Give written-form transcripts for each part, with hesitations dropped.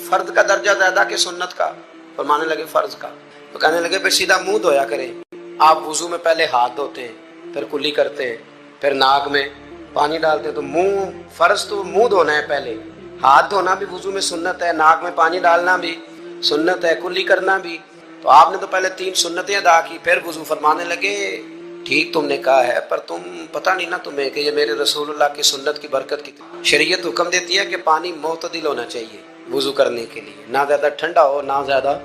فرد کا درجہ زیادہ کہ سنت کا؟ فرمانے لگے فرض کا۔ تو کہنے لگے پھر سیدھا منہ دھویا کریں۔ آپ وضو میں پہلے ہاتھ دھوتے ہیں، پھر کلی کرتے ہیں، پھر ناک میں پانی ڈالتے ہیں، تو منہ فرض تو منہ دھونا ہے پہلے، ہاتھ دھونا بھی وضو میں سنت ہے، ناک میں پانی ڈالنا بھی سنت ہے، کلی کرنا بھی۔ تو آپ نے تو پہلے 3 سنتیں ادا کی پھر وضو۔ فرمانے لگے ٹھیک تم نے کہا ہے، پر تم پتہ نہیں نا تمہیں کہ یہ میرے رسول اللہ کی سنت کی برکت کی شریعت حکم دیتی ہے کہ پانی معتدل ہونا چاہیے وضو کرنے کے لیے، نہ زیادہ ٹھنڈا ہو نہ زیادہ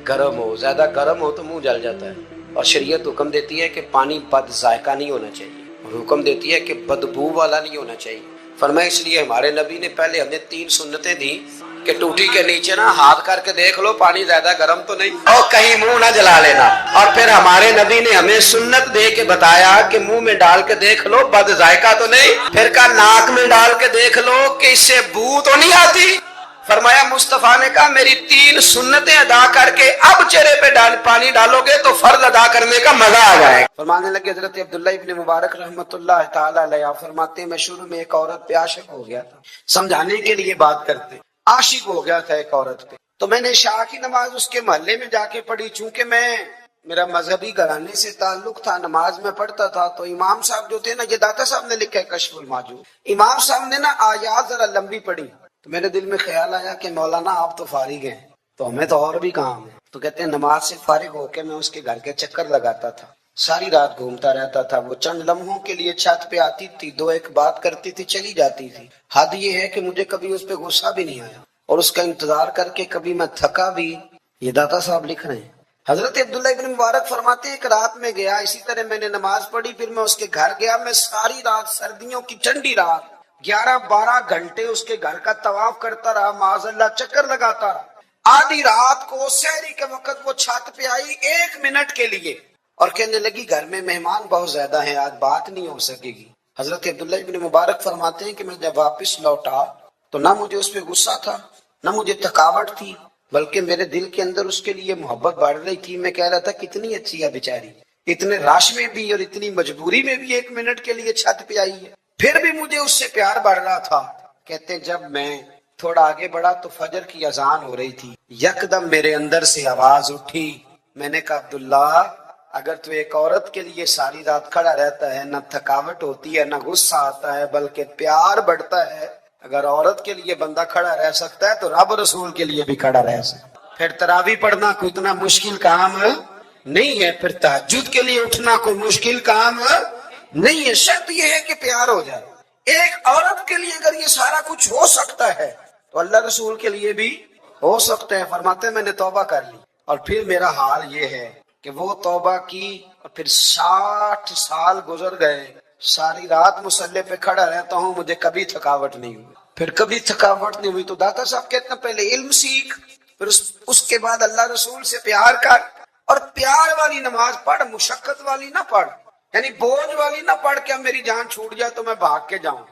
گرم ہو۔ زیادہ گرم ہو تو منہ جل جاتا ہے، اور شریعت حکم دیتی ہے کہ پانی بد ذائقہ نہیں ہونا چاہیے، اور حکم دیتی ہے کہ بدبو والا نہیں ہونا چاہیے۔ فرمایا اس لیے ہمارے نبی نے پہلے ہمیں 3 سنتیں دی کہ ٹوٹی کے نیچے نا ہاتھ کر کے دیکھ لو پانی زیادہ گرم تو نہیں، اور کہیں منہ نہ جلا لینا۔ اور پھر ہمارے نبی نے ہمیں سنت دے کے بتایا کہ منہ میں ڈال کے دیکھ لو بد ذائقہ تو نہیں، پھر کہا ناک میں ڈال کے دیکھ لو کہ اس سے بو تو نہیں آتی۔ فرمایا مصطفیٰ نے کہا میری 3 سنتیں ادا کر کے اب چہرے پہ پانی ڈالو گے تو فرض ادا کرنے کا مزہ آ جائے گا۔ فرمانے لگے حضرت عبداللہ ابن مبارک رحمۃ اللہ تعالی علیہ فرماتے ہیں میں شروع میں ایک عورت پہ عاشق ہو گیا تھا، سمجھانے کے لیے بات کرتے، عاشق ہو گیا تھا ایک عورت پہ، تو میں نے عشاء کی نماز اس کے محلے میں جا کے پڑھی۔ چونکہ میرا مذہبی گھرانے سے تعلق تھا، نماز میں پڑھتا تھا، تو امام صاحب جو تھے نا، یہ داتا صاحب نے لکھا ہے کشف المحجوب، امام صاحب نے نا آیات ذرا لمبی پڑھی، تو میرے دل میں خیال آیا کہ مولانا آپ تو فارغ ہیں تو ہمیں تو اور بھی کام ہے۔ تو کہتے ہیں نماز سے فارغ ہو کے میں اس کے گھر کے چکر لگاتا تھا، ساری رات گھومتا رہتا تھا۔ وہ چند لمحوں کے لیے چھت پہ آتی تھی، 2-1 بات کرتی تھی، چلی جاتی تھی۔ حد یہ ہے کہ مجھے کبھی اس پہ غصہ بھی نہیں آیا، اور اس کا انتظار کر کے کبھی میں تھکا بھی۔ یہ داتا صاحب لکھ رہے ہیں۔ حضرت عبداللہ ابن مبارک فرماتے ہیں کہ رات میں گیا، اسی طرح میں نے نماز پڑھی، پھر میں اس کے گھر گیا۔ میں ساری رات، سردیوں کی ٹھنڈی رات، 11-12 گھنٹے اس کے گھر کا طواف کرتا رہا، معاذ اللہ چکر لگاتا رہا۔ آدھی رات کو سحری کے وقت وہ چھت پہ آئی 1 منٹ کے لیے، اور کہنے لگی گھر میں مہمان بہت زیادہ ہیں، آج بات نہیں ہو سکے گی۔ حضرت عبداللہ ابن مبارک فرماتے ہیں کہ میں جب واپس لوٹا تو نہ مجھے اس پہ غصہ تھا، نہ مجھے تھکاوٹ تھی، بلکہ میرے دل کے اندر اس کے لیے محبت بڑھ رہی تھی۔ میں کہہ رہا تھا کتنی اچھی ہے بیچاری، اتنے رش میں بھی اور اتنی مجبوری میں بھی 1 منٹ کے لیے چھت پہ آئی ہے، پھر بھی مجھے اس سے پیار بڑھ رہا تھا۔ کہتے ہیں جب میں تھوڑا آگے بڑھا تو فجر کی اذان ہو رہی تھی، یکدم میرے اندر سے آواز اٹھی۔ میں نے کہا عبداللہ اگر تو ایک عورت کے لیے ساری رات کھڑا رہتا ہے، نہ تھکاوٹ ہوتی ہے، نہ غصہ آتا ہے، بلکہ پیار بڑھتا ہے، اگر عورت کے لیے بندہ کھڑا رہ سکتا ہے تو رب رسول کے لیے بھی کھڑا رہ سکتا ہے۔ پھر تراویح پڑھنا کوئی اتنا مشکل کام نہیں ہے، پھر تہجد کے لیے اٹھنا کوئی مشکل کام نہیں ہے، شرط یہ ہے کہ پیار ہو جائے۔ ایک عورت کے لیے اگر یہ سارا کچھ ہو سکتا ہے تو اللہ رسول کے لیے بھی ہو سکتا ہے۔ فرماتے ہیں میں نے توبہ کر لی، اور پھر میرا حال یہ ہے کہ وہ توبہ کی اور پھر 60 سال گزر گئے، ساری رات مصلی پہ کھڑا رہتا ہوں، مجھے کبھی تھکاوٹ نہیں ہوئی، پھر کبھی تھکاوٹ نہیں ہوئی۔ تو داتا صاحب کہتے ہیں پہلے علم سیکھ، پھر اس کے بعد اللہ رسول سے پیار کر، اور پیار والی نماز پڑھ، مشقت والی نہ پڑھ، یعنی بوجھ والی نہ پڑھ کہ اب میری جان چھوٹ جائے تو میں بھاگ کے جاؤں،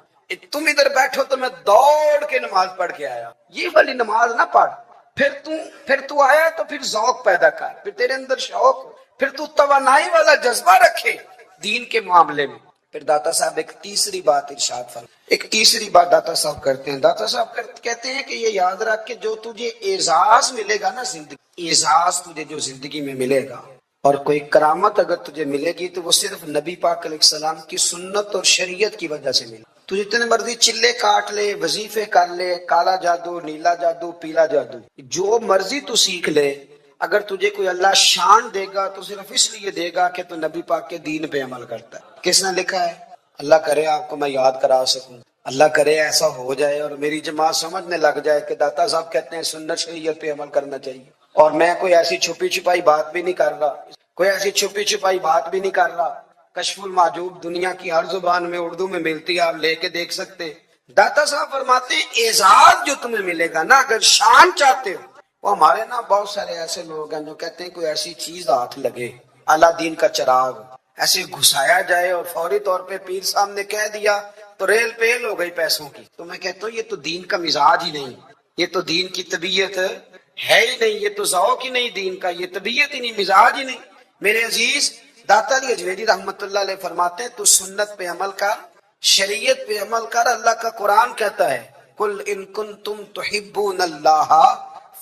تم ادھر بیٹھو تو میں دوڑ کے نماز پڑھ کے آیا، یہ والی نماز نہ پڑھ۔ پھر تو آیا تو پھر ذوق پیدا کر، پھر تیرے اندر شوق ہو، پھر تو توانائی والا جذبہ رکھے دین کے معاملے میں۔ پھر داتا صاحب ایک تیسری بات ارشاد فرمائیں، ایک تیسری بات داتا صاحب کرتے ہیں۔ داتا صاحب کہتے ہیں کہ یہ یاد رکھ کہ جو تجھے اعزاز ملے گا نا زندگی، اعزاز تجھے جو زندگی میں ملے گا، اور کوئی کرامت اگر تجھے ملے گی تو وہ صرف نبی پاک علیہ السلام کی سنت اور شریعت کی وجہ سے ملے۔ تو جتنے مرضی چلے کاٹ لے، وظیفے کر لے، کالا جادو، نیلا جادو، پیلا جادو، جو مرضی تو سیکھ لے، اگر تجھے کوئی اللہ شان دے گا تو صرف اس لیے دے گا کہ تو نبی پاک کے دین پہ عمل کرتا ہے۔ کس نے لکھا ہے؟ اللہ کرے آپ کو میں یاد کرا سکوں، اللہ کرے ایسا ہو جائے اور میری جماعت سمجھنے لگ جائے کہ داتا صاحب کہتے ہیں سنت شریعت پہ عمل کرنا چاہیے، اور میں کوئی ایسی چھپی چھپائی بات بھی نہیں کر رہا، کوئی ایسی چھپی چھپائی بات بھی نہیں کر رہا۔ کشف المحجوب دنیا کی ہر زبان میں اردو میں ملتی ہے، آپ لے کے دیکھ سکتے۔ داتا صاحب فرماتے ہیں اعزاز جو تمہیں ملے گا نا، اگر شان چاہتے ہو، وہ ہمارے نا بہت سارے ایسے لوگ ہیں جو کہتے ہیں کوئی ایسی چیز ہاتھ لگے، اعلیٰ دین کا چراغ ایسے گھسایا جائے اور فوری طور پہ پیر صاحب نے کہہ دیا تو ریل پیل ہو گئی پیسوں کی۔ تو میں کہتا ہوں یہ تو دین کا مزاج ہی نہیں، یہ تو دین کی طبیعت ہے ہی نہیں، یہ تو ذوق ہی نہیں دین کا، یہ طبیعت ہی نہیں، مزاج ہی نہیں۔ میرے عزیز داتا علی اجمیری رحمت اللہ علیہ فرماتے ہیں تو سنت پہ عمل کر، شریعت پہ عمل کر۔ اللہ کا قرآن کہتا ہے قل ان کنتم تحبون اللہ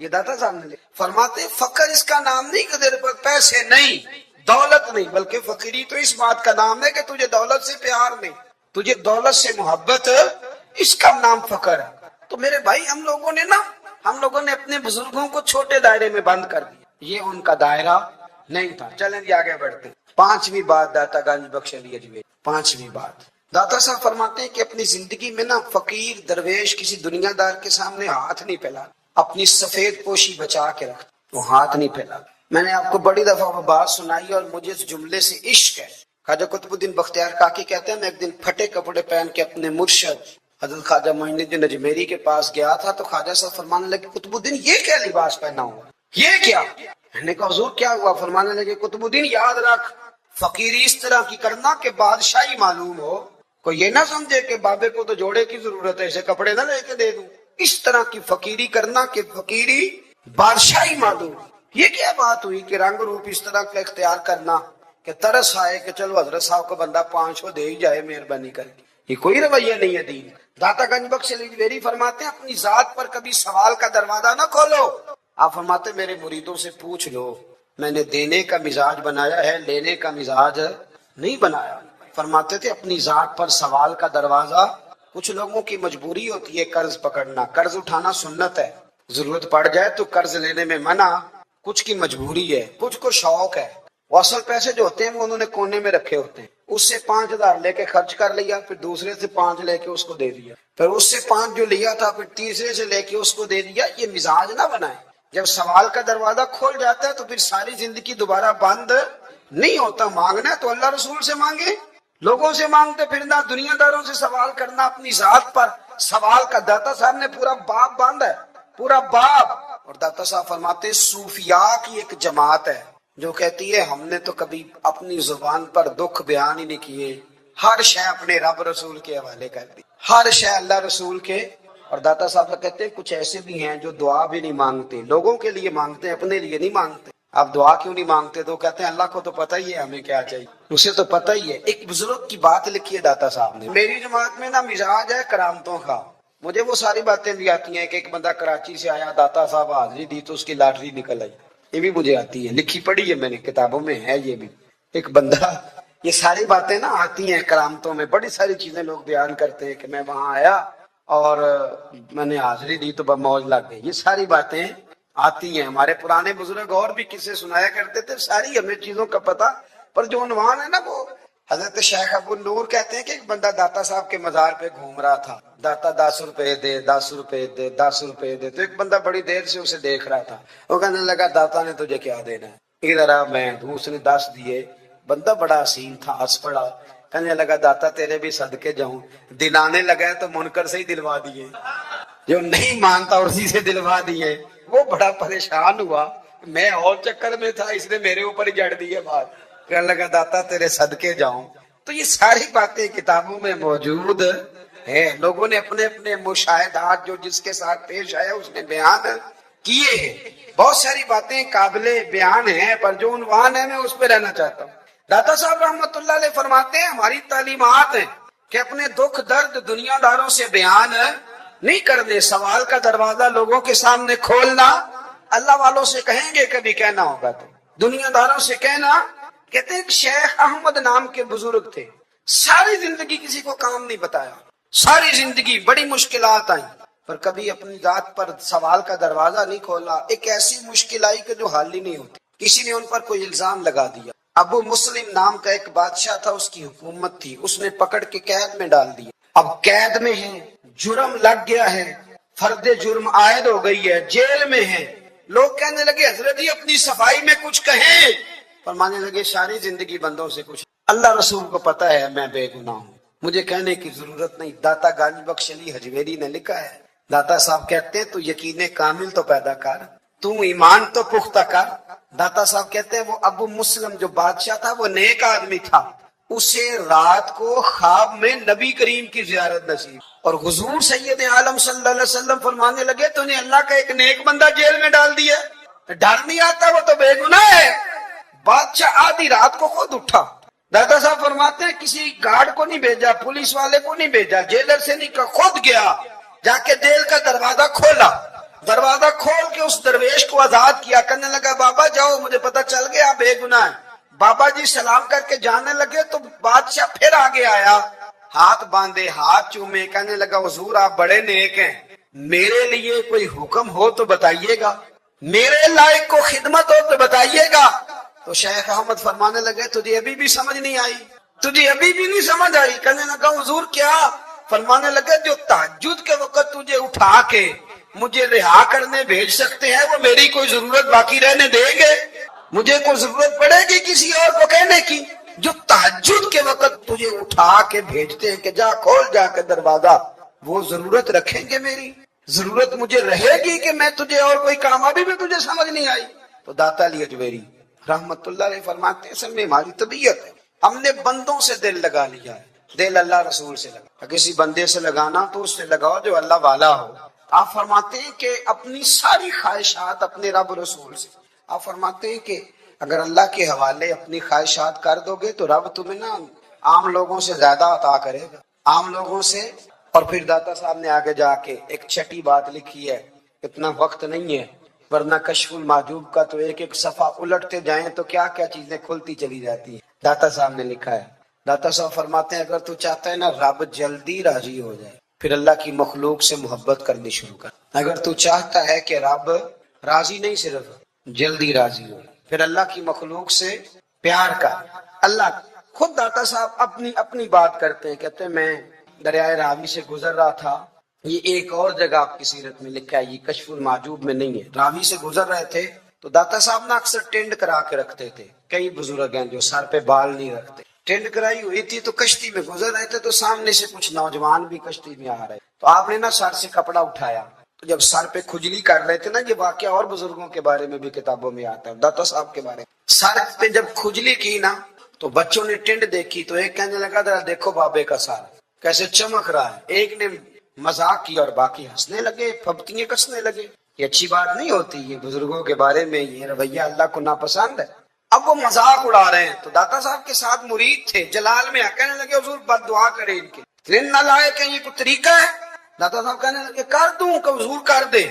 یہ داتا صاحب نے فرماتے فقر اس کا نام نہیں کہ تیرے پاس پیسے نہیں، دولت نہیں، بلکہ فقیری تو اس بات کا نام ہے کہ تجھے دولت سے پیار نہیں، تجھے دولت سے محبت، اس کا نام فقر ہے۔ تو میرے بھائی ہم لوگوں نے اپنے بزرگوں کو چھوٹے دائرے میں بند کر دیا، یہ ان کا دائرہ نہیں تھا۔ چلیں جی آگے بڑھتے ہیں۔ پانچویں بات داتا گنج بخش علی اجمیری، پانچویں بات داتا صاحب فرماتے ہیں کہ اپنی زندگی میں نا فقیر درویش کسی دنیا دار کے سامنے ہاتھ نہیں پھیلا، اپنی سفید پوشی بچا کے رکھ، وہ ہاتھ نہیں پھیلا۔ میں نے آپ کو بڑی دفعہ وہ بات سنائی اور مجھے اس جملے سے عشق ہے۔ خواجہ قطب الدین بختیار کاکی کہتے ہیں میں ایک دن پھٹے کپڑے پہن کے اپنے مرشد حضرت خواجہ معین الدین اجمیری کے پاس گیا تھا تو خواجہ صاحب فرمانے لگے قطب الدین یہ کیا لباس پہنا ہوا، یہ کیا؟ میں نے کہا حضور کیا ہوا؟ فرمانے لگے قطب الدین یاد رکھ فقیری اس طرح کی کرنا کہ بادشاہی معلوم ہو، کوئی یہ نہ سمجھے کہ بابے کو تو جوڑے کی ضرورت ہے اسے کپڑے نہ لے کے دے دوں، اس طرح کی فقیری کرنا کہ فقیری بادشاہی معلوم۔ یہ کیا بات ہوئی کہ رنگ روپ اس طرح کا اختیار کرنا کہ ترس آئے کہ چلو حضرت صاحب کو بندہ 500 دے ہی جائے مہربانی کر کے، یہ کوئی رویہ نہیں ہے دین۔ داتا گنج بخش علی اجمیری فرماتے ہیں اپنی ذات پر کبھی سوال کا دروازہ نہ کھولو۔ آپ فرماتے میرے مریدوں سے پوچھ لو، میں نے دینے کا مزاج بنایا ہے، لینے کا مزاج نہیں بنایا۔ فرماتے تھے اپنی ذات پر سوال کا دروازہ، کچھ لوگوں کی مجبوری ہوتی ہے قرض پکڑنا، قرض اٹھانا سنت ہے، ضرورت پڑ جائے تو قرض لینے میں منع، کچھ کی مجبوری ہے، کچھ کو شوق ہے۔ وہ اصل پیسے جو ہوتے ہیں وہ انہوں نے کونے میں رکھے ہوتے ہیں، اس سے 5,000 لے کے خرچ کر لیا، پھر دوسرے سے 5 لے کے اس کو دے دیا، پھر اس سے 5 جو لیا تھا پھر تیسرے سے لے کے اس کو دے دیا۔ یہ مزاج نہ بنائے۔ جب سوال کا دروازہ کھول جاتا ہے تو پھر ساری زندگی دوبارہ بند نہیں ہوتا۔ مانگنا ہے تو اللہ رسول سے مانگے، لوگوں سے مانگتے پھرنا، دنیا داروں سے سوال کرنا، اپنی ذات پر سوال کا داتا صاحب نے پورا باب باندھا ہے، پورا باب۔ اور داتا صاحب فرماتے صوفیاء کی ایک جماعت ہے جو کہتی ہے ہم نے تو کبھی اپنی زبان پر دکھ بیان ہی نہیں کیے، ہر شے اپنے رب رسول کے حوالے کر دی، ہر شے اللہ رسول کے۔ اور داتا صاحب کہتے ہیں کچھ ایسے بھی ہیں جو دعا بھی نہیں مانگتے، لوگوں کے لیے مانگتے ہیں، اپنے لیے نہیں مانگتے۔ آپ دعا کیوں نہیں مانگتے؟ تو کہتے ہیں اللہ کو تو پتہ ہی ہے ہمیں کیا چاہیے، اسے تو پتہ ہی ہے۔ ایک بزرگ کی بات لکھی ہے داتا صاحب نے، میری جماعت میں نا مزاج ہے کرامتوں کا، مجھے وہ ساری باتیں بھی آتی ہیں کہ ایک بندہ کراچی سے آیا، داتا صاحب حاضری دی تو اس کی لاٹری نکل آئی، یہ بھی مجھے آتی ہے، لکھی پڑھی ہے میں نے، کتابوں میں ہے یہ بھی۔ ایک بندہ، یہ ساری باتیں نا آتی ہیں کرامتوں میں، بڑی ساری چیزیں لوگ بیان کرتے ہیں کہ میں وہاں آیا اور میں نے حاضری دی تو موج لگ گئی، یہ ساری باتیں آتی ہیں۔ ہمارے پرانے بزرگ اور بھی قصے سنایا کرتے تھے، ساری ہمیں چیزوں کا پتہ، پر جو عنوان ہے نا وہ حضرت شیخ ابو نور کہتے ہیں کہ ایک بندہ داتا صاحب کے مزار پہ گھوم رہا تھا، داتا 10 روپے دے، 10 روپے دے، 10 روپے دے، تو ایک بندہ بڑی دیر سے اسے دیکھ رہا تھا، وہ کہنے لگا داتا نے تجھے کیا دینا ہے، ادھر آ میں دوں، اس نے 10 دیے۔ بندہ بڑا حسین تھا، ہنس پڑا، کہنے لگا داتا تیرے بھی صدقے جاؤں، دلانے لگا تو منکر سے ہی دلوا دیے، جو نہیں مانتا اسی سے دلوا دیے۔ وہ بڑا پریشان ہوا، میں اور چکر میں تھا، اس نے میرے اوپر ہی جڑ دیے بات، کہنے لگا داتا تیرے صدقے جاؤں۔ تو یہ ساری باتیں کتابوں میں موجود ہے، لوگوں نے اپنے اپنے مشاہدات جو جس کے ساتھ پیش آیا اس نے بیان کیے ہیں۔ بہت ساری باتیں قابل بیان ہیں، پر جو عنوان ہے میں اس پہ رہنا چاہتا ہوں۔ داتا صاحب رحمت اللہ علیہ فرماتے ہیں ہماری تعلیمات ہیں کہ اپنے دکھ درد دنیا داروں سے بیان نہیں کرنے، سوال کا دروازہ لوگوں کے سامنے کھولنا، اللہ والوں سے کہیں گے کبھی کہنا ہوگا تو دنیا داروں سے کہنا۔ کہتے ہیں شیخ احمد نام کے بزرگ تھے، ساری زندگی کسی کو کام نہیں بتایا، ساری زندگی بڑی مشکلات آئیں، پر کبھی اپنی ذات پر سوال کا دروازہ نہیں کھولا۔ ایک ایسی مشکل آئی کہ جو حل ہی نہیں ہوتی، کسی نے ان پر کوئی الزام لگا دیا۔ ابو مسلم نام کا ایک بادشاہ تھا، اس کی حکومت تھی، اس نے پکڑ کے قید میں ڈال دیا۔ اب قید میں ہے، جرم لگ گیا ہے، فرد جرم عائد ہو گئی ہے، جیل میں ہے۔ لوگ کہنے لگے حضرت جی اپنی صفائی میں کچھ کہیں، فرمانے لگے ساری زندگی بندوں سے کچھ، اللہ رسول کو پتہ ہے میں بے گناہ ہوں، مجھے کہنے کی ضرورت نہیں۔ داتا گنج بخش علی اجمیری نے لکھا ہے، داتا صاحب کہتے ہیں تو یقین کامل تو پیدا کر، تو ایمان تو پختہ کر۔ داتا صاحب کہتے ہیں وہ ابو مسلم جو بادشاہ تھا وہ نیک آدمی تھا، اسے رات کو خواب میں نبی کریم کی زیارت نصیب، اور حضور سید عالم صلی اللہ علیہ وسلم فرمانے لگے تو نے اللہ کا ایک نیک بندہ جیل میں ڈال دیا، ڈر نہیں آتا، وہ تو بے گناہ ہے۔ بادشاہ آدھی رات کو خود اٹھا، دادا صاحب فرماتے ہیں کسی گارڈ کو نہیں بھیجا، پولیس والے کو نہیں بھیجا، جیلر سے نہیں کہا، خود گیا، جا کے جیل کا دروازہ کھولا، دروازہ کھول کے اس درویش کو آزاد کیا، کہنے لگا بابا جاؤ، مجھے پتا چل گیا بے گناہ ہے۔ بابا جی سلام کر کے جانے لگے تو بادشاہ پھر آگے آیا، ہاتھ باندھے، ہاتھ چومے، کہنے لگا حضور آپ بڑے نیک ہیں، میرے لیے کوئی حکم ہو تو بتائیے گا، میرے لائق کو خدمت ہو تو بتائیے گا۔ تو شیخ احمد فرمانے لگے تجھے ابھی بھی سمجھ نہیں آئی، تجھے ابھی بھی نہیں سمجھ آئی؟ کہنے لگا حضور کیا؟ فرمانے لگے جو تہجد کے وقت تجھے اٹھا کے مجھے رہا کرنے بھیج سکتے ہیں، وہ میری کوئی ضرورت باقی رہنے دیں گے؟ مجھے کوئی ضرورت پڑے گی کسی اور کو کہنے کی؟ جو تہجد کے وقت تجھے اٹھا کے بھیجتے ہیں کہ جا کھول جا کے دروازہ، وہ ضرورت رکھیں گے میری؟ ضرورت مجھے رہے گی کہ میں تجھے اور کوئی کام؟ ابھی بھی تجھے سمجھ نہیں آئی؟ تو داتا علی اجمیری رحمت اللہ علیہ فرماتے ہیں اصل میں ہماری طبیعت ہے، ہم نے بندوں سے دل لگا لیا ہے، دل اللہ رسول سے لگا۔ کسی بندے سے لگانا تو اس سے لگاؤ جو اللہ والا ہو۔ آپ فرماتے ہیں کہ اپنی ساری خواہشات اپنے رب رسول سے، آپ فرماتے ہیں کہ اگر اللہ کے حوالے اپنی خواہشات کر دو گے تو رب تمہیں نا عام لوگوں سے زیادہ عطا کرے گا، عام لوگوں سے۔ اور پھر داتا صاحب نے آگے جا کے ایک چھٹی بات لکھی ہے، اتنا وقت نہیں ہے ورنہ کشف المحجوب کا تو ایک ایک صفحہ الٹتے جائیں تو کیا کیا چیزیں کھلتی چلی جاتی ہیں۔ داتا صاحب نے لکھا ہے، داتا صاحب فرماتے ہیں اگر تو چاہتا ہے نا رب جلدی راضی ہو جائے پھر اللہ کی مخلوق سے محبت کرنی شروع کر۔ اگر تو چاہتا ہے کہ رب راضی نہیں صرف جلدی راضی ہو پھر اللہ کی مخلوق سے پیار کر۔ اللہ خود داتا صاحب اپنی بات کرتے ہیں، کہتے ہیں میں دریائے راوی سے گزر رہا تھا، یہ ایک اور جگہ آپ کی سیرت میں لکھا ہے، یہ کشف المحجوب میں نہیں ہے، راوی سے گزر رہے تھے تو داتا صاحب نے اکثر ٹینڈ کرا کے رکھتے تھے، کئی بزرگ ہیں جو سر پہ بال نہیں رکھتے، ٹینڈ کرائی ہوئی تھی تو کشتی میں گزر رہے تھے تو سامنے سے کچھ نوجوان بھی کشتی میں آ رہے تو آپ نے نا سر سے کپڑا اٹھایا تو جب سر پہ کھجلی کر رہے تھے نا، یہ واقعہ اور بزرگوں کے بارے میں بھی کتابوں میں آتا ہے، داتا صاحب کے بارے میں، سر پہ جب کھجلی کی نا تو بچوں نے ٹینڈ دیکھی تو ایک کہنے لگا ذرا دیکھو بابے کا سر کیسے چمک رہا ہے، ایک نے مذاق کیا اور باقی ہنسنے لگے، پھپتیاں کسنے لگے۔ یہ اچھی بات نہیں ہوتی، یہ بزرگوں کے بارے میں یہ رویہ اللہ کو ناپسند ہے۔ اب وہ مذاق اڑا رہے ہیں تو داتا صاحب کے ساتھ مرید تھے جلال میں، کہنے لگے حضور بد دعا کرے ان کے نہ لائے کہ یہ کوئی طریقہ ہے؟ داتا صاحب کہنے لگے کر دوں کہ حضور کر دے۔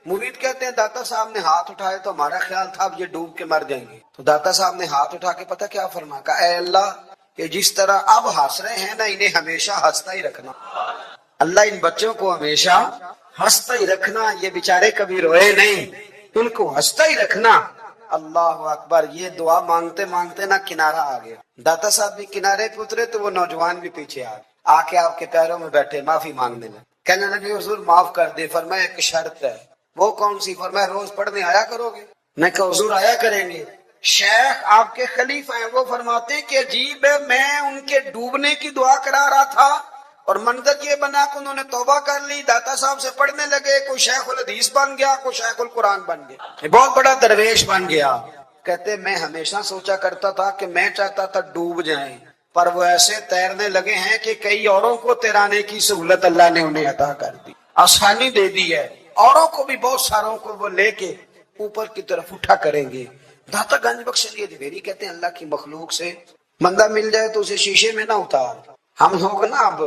مرید کہتے ہیں داتا صاحب نے ہاتھ اٹھائے تو ہمارا خیال تھا اب یہ ڈوب کے مر جائیں گے، تو داتا صاحب نے ہاتھ اٹھا کے پتہ کیا فرمایا، کہا اے اللہ کہ جس طرح اب ہنس رہے ہیں نا انہیں ہمیشہ ہنستا ہی رکھنا، اللہ ان بچوں کو ہمیشہ ہنستا ہی رکھنا، یہ بیچارے کبھی روئے نہیں، ان کو ہنستا ہی رکھنا۔ اللہ اکبر، یہ دعا مانگتے مانگتے نا کنارہ آ گیا، داتا صاحب بھی کنارے پہ اترے تو وہ نوجوان بھی پیچھے آ کے آپ کے پیروں میں بیٹھے معافی مانگنے لگے، کہنے لگے حضور معاف کر دے۔ فرمایا ایک شرط ہے، وہ کون سی؟ فرمایا روز پڑھنے آیا کرو گے؟ میں کہا حضور آیا کریں گے۔ شیخ آپ کے خلیفہ ہیں، وہ فرماتے ہیں کہ عجیب ہے، میں ان کے ڈوبنے کی دعا کرا رہا تھا اور منظر یہ بنا کہ انہوں نے توبہ کر لی، داتا صاحب سے پڑھنے لگے، کوئی شیخ الحدیث بن گیا، کوئی شیخ القرآن بن گیا، بہت بڑا درویش بن گیا۔ کہتے میں ہمیشہ سوچا کرتا تھا کہ میں چاہتا تھا ڈوب جائیں، پر وہ ایسے تیرنے لگے ہیں کہ کئی اوروں کو تیرانے کی سہولت اللہ نے انہیں عطا کر دی، آسانی دے دی ہے، اوروں کو بھی بہت ساروں کو وہ لے کے اوپر کی طرف اٹھا کریں گے۔ داتا گنج بخش علی اجمیری کہتے ہیں اللہ کی مخلوق سے بندہ مل جائے تو اسے شیشے میں نہ اتار۔ ہم لوگ نا اب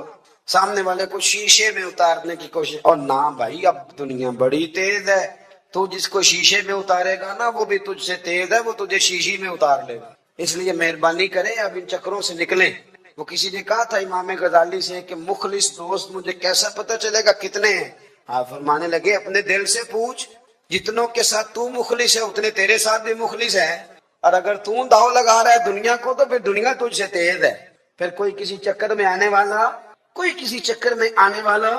سامنے والے کو شیشے میں اتارنے کی کوشش، اور نہ بھائی اب دنیا بڑی تیز ہے، تو جس کو شیشے میں اتارے گا نا وہ بھی تجھ سے تیز ہے، وہ تجھے شیشی میں اتار لے گا، اس لیے مہربانی کریں اب ان چکروں سے نکلیں۔ وہ کسی نے کہا تھا امام غزالی سے کہ مخلص دوست مجھے کیسا پتہ چلے گا کتنے ہیں؟ آپ فرمانے لگے اپنے دل سے پوچھ، جتنوں کے ساتھ تو مخلص ہے اتنے تیرے ساتھ بھی مخلص ہے، اور اگر تو داؤ لگا رہا ہے دنیا کو تو پھر دنیا تجھ سے تیز ہے، پھر کوئی کسی چکر میں آنے والا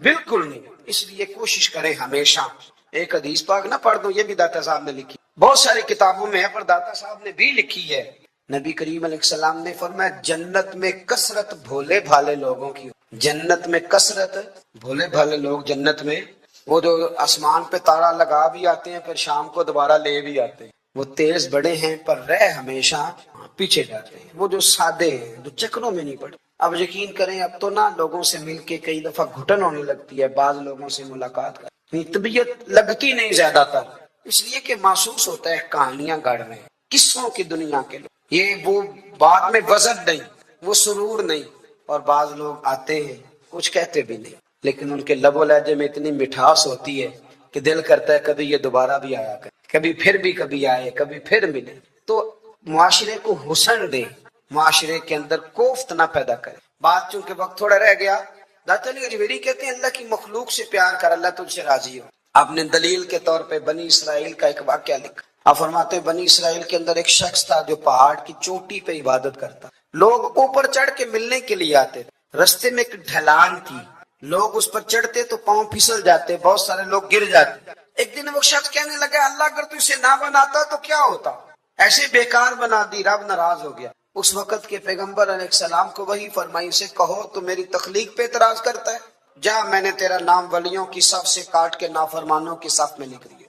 بالکل نہیں۔ اس لیے کوشش کریں ہمیشہ، ایک حدیث پاک نہ پڑھ دو، یہ بھی داتا صاحب نے لکھی، بہت ساری کتابوں میں ہے پر داتا صاحب نے بھی لکھی ہے۔ نبی کریم علیہ السلام نے فرمایا جنت میں کثرت بھولے بھالے لوگوں کی، جنت میں کثرت بھولے بھالے لوگ جنت میں، وہ جو آسمان پہ تارا لگا بھی آتے ہیں پھر شام کو دوبارہ لے بھی آتے ہیں، وہ تیز بڑے ہیں پر رہ ہمیشہ پیچھے جاتے ہیں، وہ جو سادے ہیں جو چکروں میں نہیں پڑتے۔ اب یقین کریں اب تو نا لوگوں سے مل کے کئی دفعہ گھٹن ہونے لگتی ہے، بعض لوگوں سے ملاقات کریں طبیعت لگتی نہیں زیادہ تر، اس لیے کہ محسوس ہوتا ہے کہانیاں گڑھ رہے ہیں، قصوں کی دنیا کے لوگ، یہ وہ بات میں وزن نہیں، وہ سرور نہیں، اور بعض لوگ آتے ہیں کچھ کہتے بھی نہیں لیکن ان کے لب و لہجے میں اتنی مٹھاس ہوتی ہے کہ دل کرتا ہے کبھی یہ دوبارہ بھی آیا کرے، کبھی کبھی آئے، کبھی پھر ملے، تو معاشرے کو حسن دے، معاشرے کے اندر کوفت نہ پیدا کرے۔ بات چونکہ وقت تھوڑا رہ گیا، داتا علی اجمیری کہتے ہیں اللہ کی مخلوق سے پیار کر، اللہ تجھ سے راضی ہو۔ آپ نے دلیل کے طور پہ بنی اسرائیل کا ایک واقعہ لکھا۔ آپ فرماتے ہیں بنی اسرائیل کے اندر ایک شخص تھا جو پہاڑ کی چوٹی پہ عبادت کرتا، لوگ اوپر چڑھ کے ملنے کے لیے آتے، رستے میں ایک ڈھلان تھی، لوگ اس پر چڑھتے تو پاؤں پھسل جاتے، بہت سارے لوگ گر جاتے۔ ایک دن وہ شخص کہنے لگا اللہ اگر تو اسے نہ بناتا تو کیا ہوتا، ایسے بیکار بنا دی، رب ناراض ہو گیا۔ اس وقت کے پیغمبر علیہ السلام کو وہی فرمائی سے کہو تو میری تخلیق پہ اعتراض کرتا ہے، جا میں نے تیرا نام ولیوں کی صف سے کاٹ کے نافرمانوں کی صف میں لکھ دیا۔